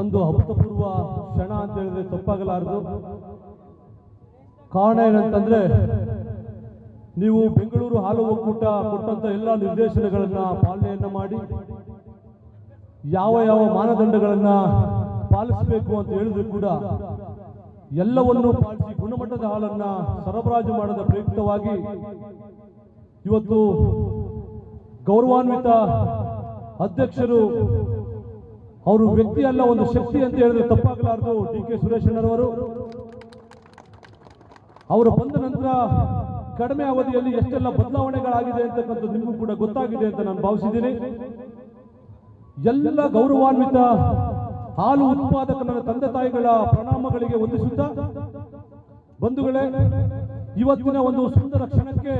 ಒಂದು ಅಭೂತಪೂರ್ವ ಕ್ಷಣ ಅಂತ ಹೇಳಿದ್ರೆ ತಪ್ಪಾಗಲಾರದು. ಕಾರಣ ಏನಂತಂದ್ರೆ, ನೀವು ಬೆಂಗಳೂರು ಹಾಲು ಒಕ್ಕೂಟ ಕೊಟ್ಟಂತ ಎಲ್ಲ ನಿರ್ದೇಶನಗಳನ್ನ ಪಾಲನೆಯನ್ನ ಮಾಡಿ ಯಾವ ಯಾವ ಮಾನದಂಡಗಳನ್ನ ಪಾಲಿಸಬೇಕು ಅಂತ ಹೇಳಿದ್ರು ಕೂಡ ಎಲ್ಲವನ್ನೂ ಪಾಲಿಸಿ ಗುಣಮಟ್ಟದ ಹಾಲನ್ನ ಸರಬರಾಜು ಮಾಡದ ಪ್ರಯುಕ್ತವಾಗಿ ಇವತ್ತು ಗೌರವಾನ್ವಿತ ಅಧ್ಯಕ್ಷರು, ಅವರು ವ್ಯಕ್ತಿ ಅಲ್ಲ ಒಂದು ಶಕ್ತಿ ಅಂತ ಹೇಳಿದ್ರೆ ತಪ್ಪಾಗಲಾರದು, ಡಿ.ಕೆ. ಸುರೇಶಣ್ಣರವರು. ಅವರು ಬಂದ ನಂತರ ಕಡಿಮೆ ಅವಧಿಯಲ್ಲಿ ಎಷ್ಟೆಲ್ಲ ಬದಲಾವಣೆಗಳಾಗಿದೆ ಅಂತಕ್ಕಂಥದ್ದು ನಿಮಗೂ ಕೂಡ ಗೊತ್ತಾಗಿದೆ ಅಂತ ನಾನು ಭಾವಿಸಿದ್ದೀನಿ. ಎಲ್ಲ ಗೌರವಾನ್ವಿತ ಹಾಲು ಉತ್ಪಾದಕರ ತಂದೆ ತಾಯಿಗಳ ಪ್ರಣಾಮಗಳಿಗೆ ವಂದಿಸುತ್ತಾ, ಬಂಧುಗಳೇ, ಇವತ್ತಿನ ಒಂದು ಸುಂದರ ಕ್ಷಣಕ್ಕೆ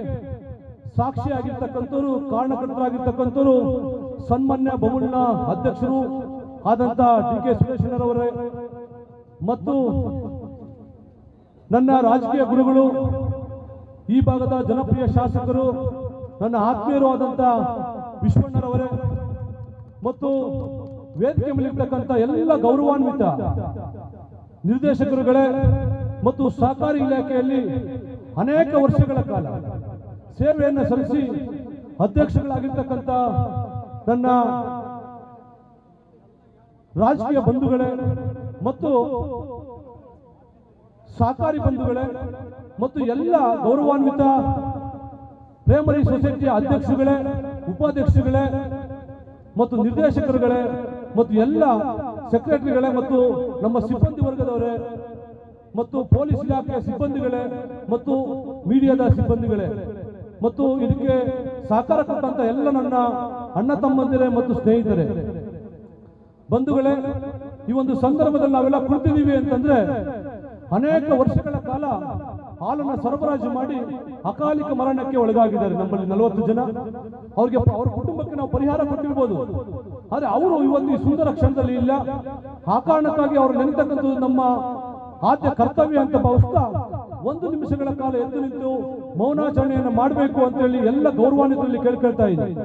ಸಾಕ್ಷಿಯಾಗಿರ್ತಕ್ಕಂಥವ್ರು, ಕಾರಣಕರ್ತರಾಗಿರ್ತಕ್ಕಂಥವ್ರು ಸನ್ಮಾನ್ಯ ಬಮುಲ್ನ ಅಧ್ಯಕ್ಷರು ಆದಂತ ಡಿ.ಕೆ. ಸುರೇಶಣ್ಣರವರೇ ಮತ್ತು ನನ್ನ ರಾಜಕೀಯ ಗುರುಗಳು, ಈ ಭಾಗದ ಜನಪ್ರಿಯ ಶಾಸಕರು, ನನ್ನ ಆತ್ಮೀಯರು ಆದಂತ ವಿಶ್ವಣ್ಣರವರೇ ಮತ್ತು ವೇದಿಕೆ ಮೇಲಿರ್ತಕ್ಕಂಥ ಎಲ್ಲ ಗೌರವಾನ್ವಿತ ನಿರ್ದೇಶಕರುಗಳೇ ಮತ್ತು ಸಹಕಾರಿ ಇಲಾಖೆಯಲ್ಲಿ ಅನೇಕ ವರ್ಷಗಳ ಕಾಲ ಸೇವೆಯನ್ನು ಸಲ್ಲಿಸಿ ಅಧ್ಯಕ್ಷಗಳಾಗಿರ್ತಕ್ಕಂಥ ನನ್ನ ರಾಜಕೀಯ ಬಂಧುಗಳೇ ಮತ್ತು ಸಹಕಾರಿ ಬಂಧುಗಳೇ ಮತ್ತು ಎಲ್ಲ ಗೌರವಾನ್ವಿತ ಪ್ರೈಮರಿ ಸೊಸೈಟಿಯ ಅಧ್ಯಕ್ಷರುಗಳೇ, ಉಪಾಧ್ಯಕ್ಷರುಗಳೇ ಮತ್ತು ನಿರ್ದೇಶಕರುಗಳೇ ಮತ್ತು ಎಲ್ಲ ಸೆಕ್ರೆಟರಿಗಳೇ ಮತ್ತು ನಮ್ಮ ಸಿಬ್ಬಂದಿ ವರ್ಗದವರೇ ಮತ್ತು ಪೊಲೀಸ್ ಇಲಾಖೆಯ ಸಿಬ್ಬಂದಿಗಳೇ ಮತ್ತು ಮೀಡಿಯಾದ ಸಿಬ್ಬಂದಿಗಳೇ ಮತ್ತು ಇದಕ್ಕೆ ಸಹಕಾರ ಕೊಟ್ಟಂತ ಎಲ್ಲ ನನ್ನ ಅಣ್ಣ ತಮ್ಮಂದಿರೇ ಮತ್ತು ಸ್ನೇಹಿತರೆ, ಬಂಧುಗಳೇ, ಈ ಒಂದು ಸಂದರ್ಭದಲ್ಲಿ ನಾವೆಲ್ಲ ಕುಳಿತಿದ್ದೀವಿ ಅಂತಂದ್ರೆ ಅನೇಕ ವರ್ಷಗಳ ಕಾಲ ಹಾಲನ್ನು ಸರಬರಾಜು ಮಾಡಿ ಅಕಾಲಿಕ ಮರಣಕ್ಕೆ ಒಳಗಾಗಿದ್ದಾರೆ ನಮ್ಮಲ್ಲಿ 40 ಜನ. ಅವ್ರಿಗೆ ಅವ್ರ ಕುಟುಂಬಕ್ಕೆ ನಾವು ಪರಿಹಾರ ಕೊಟ್ಟಿರ್ಬೋದು, ಆದ್ರೆ ಅವರು ಇವತ್ತು ಈ ಸುಂದರ ಕ್ಷಣದಲ್ಲಿ ಇಲ್ಲ. ಆ ಕಾರಣಕ್ಕಾಗಿ ಅವರು ನೆನೆತಕ್ಕಂಥದ್ದು ನಮ್ಮ ಆದ್ಯ ಕರ್ತವ್ಯ ಅಂತ ಭಾವಿಸ್ತಾ 1 ನಿಮಿಷಗಳ ಕಾಲ ಎದ್ದು ನಿಂತು ಮೌನಾಚರಣೆಯನ್ನು ಮಾಡಬೇಕು ಅಂತ ಹೇಳಿ ಎಲ್ಲ ಗೌರವಾನ್ವಿತರಲ್ಲಿ ಕೇಳ್ಕೊಳ್ತಾ ಇದ್ದೀನಿ.